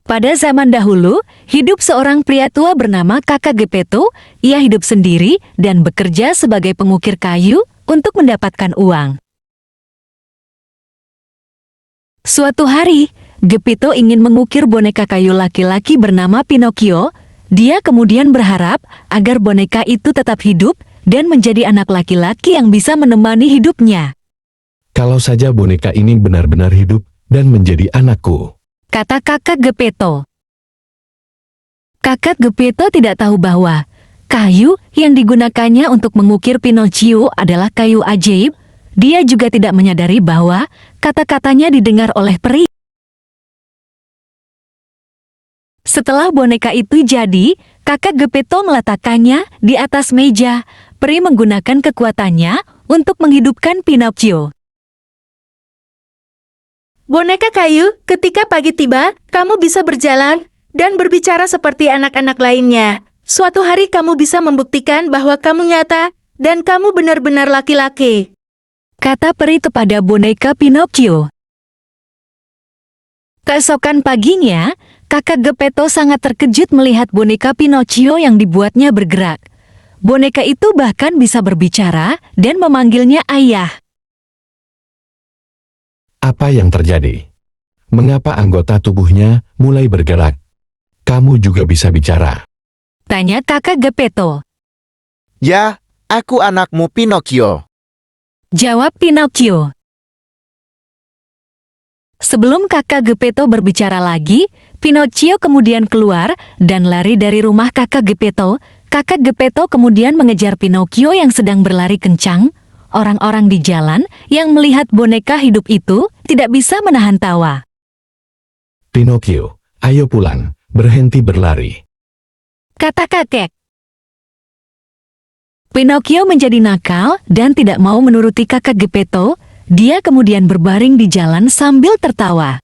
Pada zaman dahulu, hidup seorang pria tua bernama Kakak Gepeto. Ia hidup sendiri dan bekerja sebagai pengukir kayu untuk mendapatkan uang. Suatu hari, Gepeto ingin mengukir boneka kayu laki-laki bernama Pinocchio. Dia kemudian berharap agar boneka itu tetap hidup dan menjadi anak laki-laki yang bisa menemani hidupnya. Kalau saja boneka ini benar-benar hidup dan menjadi anakku. Kata Kakak Gepeto. Kakak Gepeto tidak tahu bahwa kayu yang digunakannya untuk mengukir Pinocchio adalah kayu ajaib. Dia juga tidak menyadari bahwa kata-katanya didengar oleh peri. Setelah boneka itu jadi, Kakak Gepeto meletakkannya di atas meja. Peri menggunakan kekuatannya untuk menghidupkan Pinocchio. Boneka kayu, ketika pagi tiba, kamu bisa berjalan dan berbicara seperti anak-anak lainnya. Suatu hari kamu bisa membuktikan bahwa kamu nyata dan kamu benar-benar laki-laki. Kata peri kepada boneka Pinocchio. Keesokan paginya, Kakak Gepeto sangat terkejut melihat boneka Pinocchio yang dibuatnya bergerak. Boneka itu bahkan bisa berbicara dan memanggilnya ayah. Apa yang terjadi? Mengapa anggota tubuhnya mulai bergerak? Kamu juga bisa bicara. Tanya Kakak Gepeto. Ya, aku anakmu Pinocchio. Jawab Pinocchio. Sebelum Kakak Gepeto berbicara lagi, Pinocchio kemudian keluar dan lari dari rumah Kakak Gepeto. Kakak Gepeto kemudian mengejar Pinocchio yang sedang berlari kencang. Orang-orang di jalan yang melihat boneka hidup itu tidak bisa menahan tawa. Pinocchio, ayo pulang, berhenti berlari. Kata kakek. Pinocchio menjadi nakal dan tidak mau menuruti Kakak Gepeto. Dia kemudian berbaring di jalan sambil tertawa.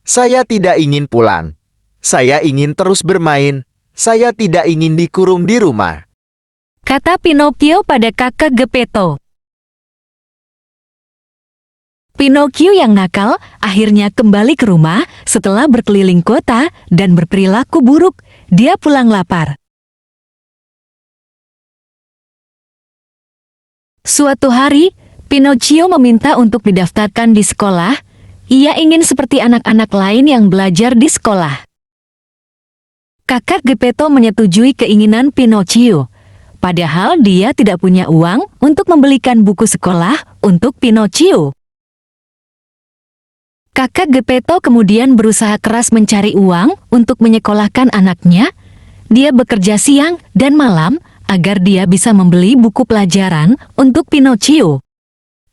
Saya tidak ingin pulang. Saya ingin terus bermain. Saya tidak ingin dikurung di rumah. Kata Pinocchio pada Kakak Gepeto. Pinocchio yang nakal akhirnya kembali ke rumah setelah berkeliling kota dan berperilaku buruk. Dia pulang lapar. Suatu hari, Pinocchio meminta untuk didaftarkan di sekolah. Ia ingin seperti anak-anak lain yang belajar di sekolah. Kakak Gepeto menyetujui keinginan Pinocchio. Padahal dia tidak punya uang untuk membelikan buku sekolah untuk Pinocchio. Kakak Gepeto kemudian berusaha keras mencari uang untuk menyekolahkan anaknya. Dia bekerja siang dan malam agar dia bisa membeli buku pelajaran untuk Pinocchio.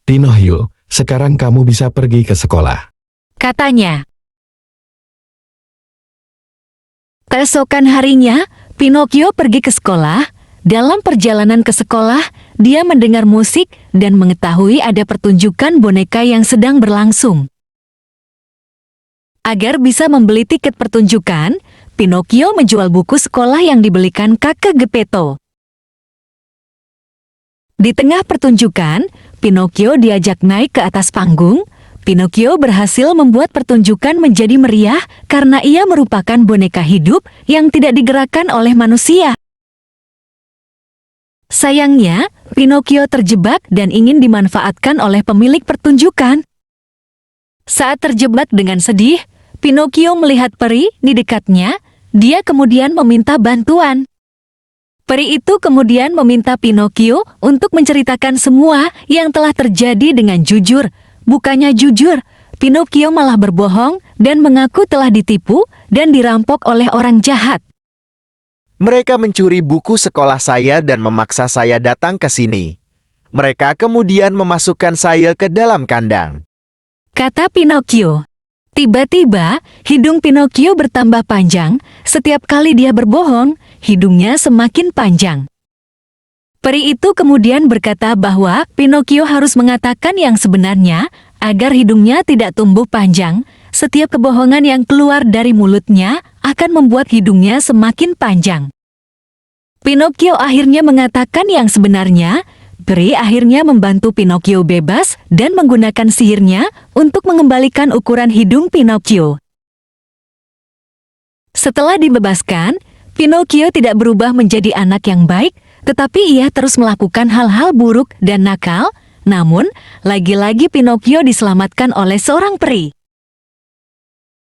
Pinocchio, sekarang kamu bisa pergi ke sekolah. Katanya. Keesokan harinya, Pinocchio pergi ke sekolah. Dalam perjalanan ke sekolah, dia mendengar musik dan mengetahui ada pertunjukan boneka yang sedang berlangsung. Agar bisa membeli tiket pertunjukan, Pinocchio menjual buku sekolah yang dibelikan Kakak Gepeto. Di tengah pertunjukan, Pinocchio diajak naik ke atas panggung. Pinocchio berhasil membuat pertunjukan menjadi meriah karena ia merupakan boneka hidup yang tidak digerakkan oleh manusia. Sayangnya, Pinocchio terjebak dan ingin dimanfaatkan oleh pemilik pertunjukan. Saat terjebak dengan sedih, Pinocchio melihat peri di dekatnya. Dia kemudian meminta bantuan. Peri itu kemudian meminta Pinocchio untuk menceritakan semua yang telah terjadi dengan jujur. Bukannya jujur, Pinocchio malah berbohong dan mengaku telah ditipu dan dirampok oleh orang jahat. Mereka mencuri buku sekolah saya dan memaksa saya datang ke sini. Mereka kemudian memasukkan saya ke dalam kandang. Kata Pinocchio. Tiba-tiba, hidung Pinocchio bertambah panjang. Setiap kali dia berbohong, hidungnya semakin panjang. Peri itu kemudian berkata bahwa Pinocchio harus mengatakan yang sebenarnya agar hidungnya tidak tumbuh panjang. Setiap kebohongan yang keluar dari mulutnya akan membuat hidungnya semakin panjang. Pinocchio akhirnya mengatakan yang sebenarnya. Peri akhirnya membantu Pinocchio bebas dan menggunakan sihirnya untuk mengembalikan ukuran hidung Pinocchio. Setelah dibebaskan, Pinocchio tidak berubah menjadi anak yang baik, tetapi ia terus melakukan hal-hal buruk dan nakal. Namun, lagi-lagi Pinocchio diselamatkan oleh seorang peri.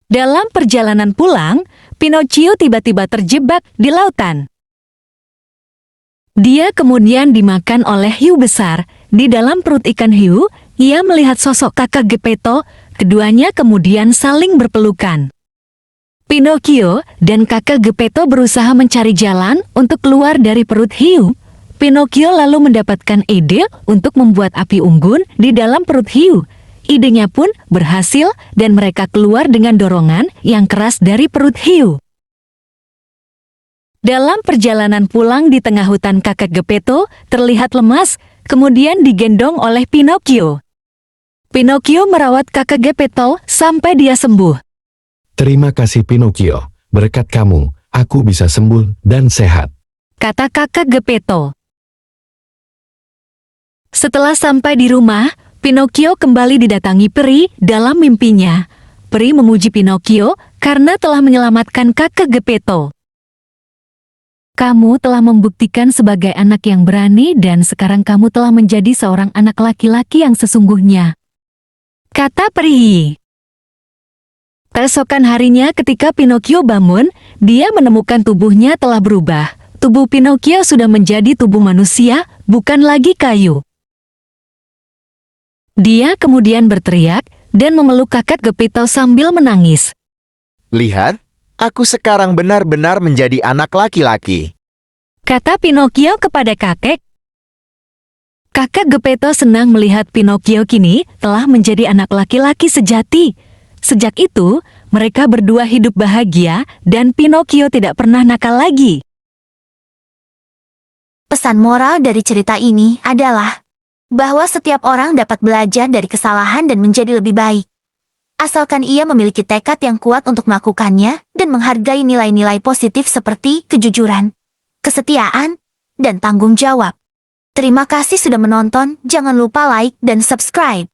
Dalam perjalanan pulang, Pinocchio tiba-tiba terjebak di lautan. Dia kemudian dimakan oleh hiu besar. Di dalam perut ikan hiu, ia melihat sosok kakak Geppetto. Keduanya kemudian saling berpelukan. Pinocchio dan kakak Geppetto berusaha mencari jalan untuk keluar dari perut hiu. Pinocchio lalu mendapatkan ide untuk membuat api unggun di dalam perut hiu. Idenya pun berhasil dan mereka keluar dengan dorongan yang keras dari perut hiu. Dalam perjalanan pulang di tengah hutan, kakak Geppetto terlihat lemas, kemudian digendong oleh Pinocchio. Pinocchio merawat kakak Geppetto sampai dia sembuh. Terima kasih Pinocchio, berkat kamu, aku bisa sembuh dan sehat, Kata kakak Geppetto. Setelah sampai di rumah, Pinocchio kembali didatangi peri dalam mimpinya. Peri memuji Pinocchio karena telah menyelamatkan kakak Geppetto. Kamu telah membuktikan sebagai anak yang berani dan sekarang kamu telah menjadi seorang anak laki-laki yang sesungguhnya, kata peri. Keesokan harinya ketika Pinocchio bangun, dia menemukan tubuhnya telah berubah. Tubuh Pinocchio sudah menjadi tubuh manusia, bukan lagi kayu. Dia kemudian berteriak dan memeluk kakak Geppetto sambil menangis. Lihat, aku sekarang benar-benar menjadi anak laki-laki. Kata Pinocchio kepada kakek. Kakak Geppetto senang melihat Pinocchio kini telah menjadi anak laki-laki sejati. Sejak itu, mereka berdua hidup bahagia dan Pinocchio tidak pernah nakal lagi. Pesan moral dari cerita ini adalah bahwa setiap orang dapat belajar dari kesalahan dan menjadi lebih baik. Asalkan ia memiliki tekad yang kuat untuk melakukannya dan menghargai nilai-nilai positif seperti kejujuran, kesetiaan, dan tanggung jawab. Terima kasih sudah menonton, jangan lupa like dan subscribe.